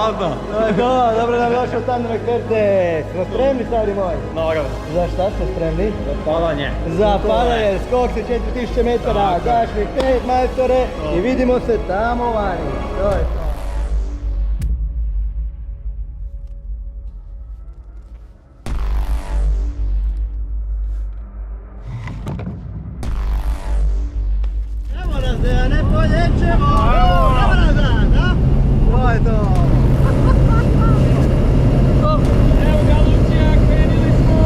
Ladno. Dobro nam došao u Tandem Eksperte. Smo spremni, stari moj? Naravno. Za šta ste spremni? Za palanje. Za palanje, skok se 4000 metara, gašnik 5 majstore i vidimo se tamo vani. To je to. Evo nas da ne poljećemo! Evo nas da! To je to! Evo ga Lucija, krenili smo!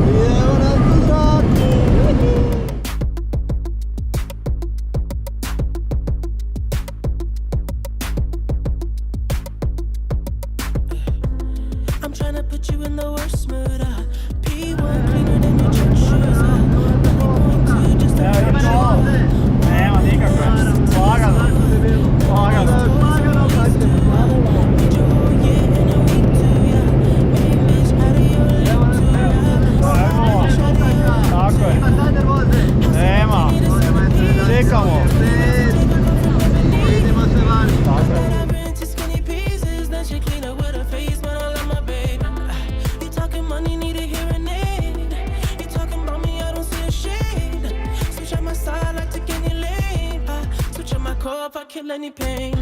I evo nas u zraku! I'm trying to put you in the worst mood. P1 cleaner than your church shoes. Only point two just to hurt you. Nema nikakve. Lagano. Lagano. Need your whole year in a week too, yeah. Main bitch out of your league too, yeah. Tako je. Nema. Čekamo. Vidimo se vani. Tako je. I've been to skinny pieces, then she clean up with her face, but I love my baby. You talking money, need a hearing aid. You talking about me, I don't see a shade. Switch on my side, like take any lane. Switch on my core if I kill any pain.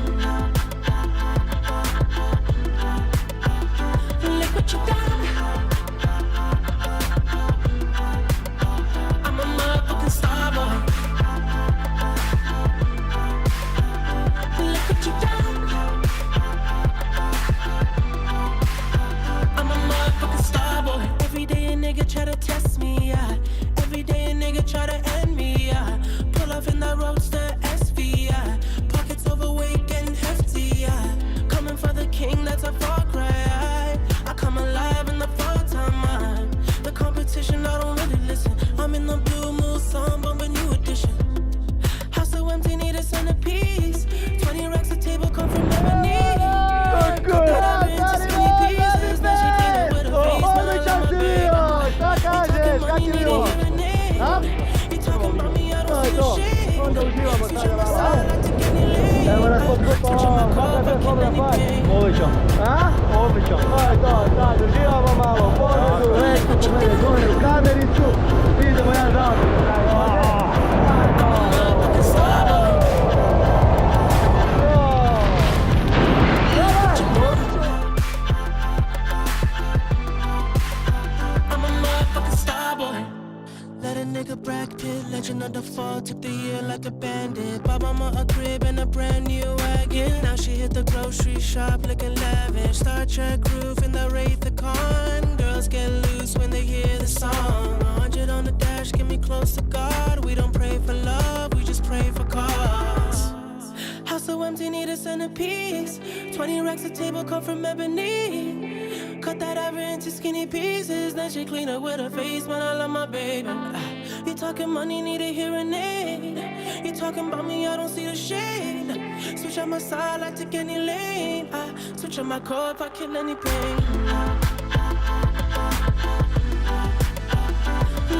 Look what you done. I'm a motherfucking star boy. Look what you done. I'm a motherfucking star boy. Every day a nigga try to test me, yeah. Every day a nigga try to end me, yeah. Pull off in that roadster SV, yeah. Pockets overweight getting hefty, yeah. Coming for the king, that's a far cry. I come alive in the fall time. The competition, I don't really listen. I'm in the blue moon, song, bumping new edition. House so empty, need a centerpiece. 20 racks a table come from ebony. Cut that up into skinny pieces. Now she clean up with her face, but I love my baby. Šta kažeš? Kak je bilo? A? You talking about me, I don't see a shade. Onda uživamo Switch sada on my malo. side, like take any lane. Evo nas pod grupom, kakav je problem fajn? Odličan. A? Odličan. To je to, sad uživamo malo, pobjedu, Lekko pomene gore u kamericu, idemo ja za I'm a motherfucking star boy. Let a nigga Brad Pitt, legend of the fall, took the year like a bandit. Bought mama a crib and a brand new wagon. Now she hit the grocery shop looking lavish. Star Trek roof in the Wraith the Con. Girls get loose when they hear the song. 100 on the dash, get me close to God. We don't pray for love, we just pray for cause. House so empty, need a centerpiece. 20 racks a table come from ebony. Cut that ever into skinny pieces. Then she clean up with her face, but I love my baby. You talking money, need a hearing aid. You talking about me, I don't see the shade. Switch on my side, I take any lane. Switch on my core if I kill any pain.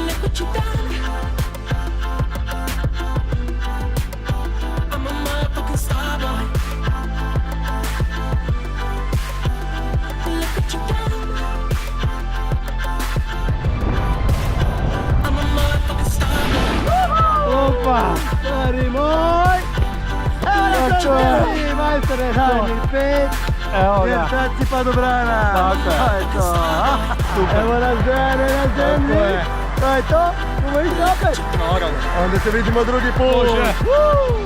Look what you done. I'm a motherfucking star boy. Look what you done. I'm a motherfucking star boy. Opa, stari moj! Evo nas to je majstore, daj mi 5. Evo Jer ga. sad si pa do brana. Tako je. To je to. Super. Evo nas Dejane na zemlji. Tako je. To je to. Idemo ići opet. Naravno. Onda se vidimo drugi put. Može. Woo!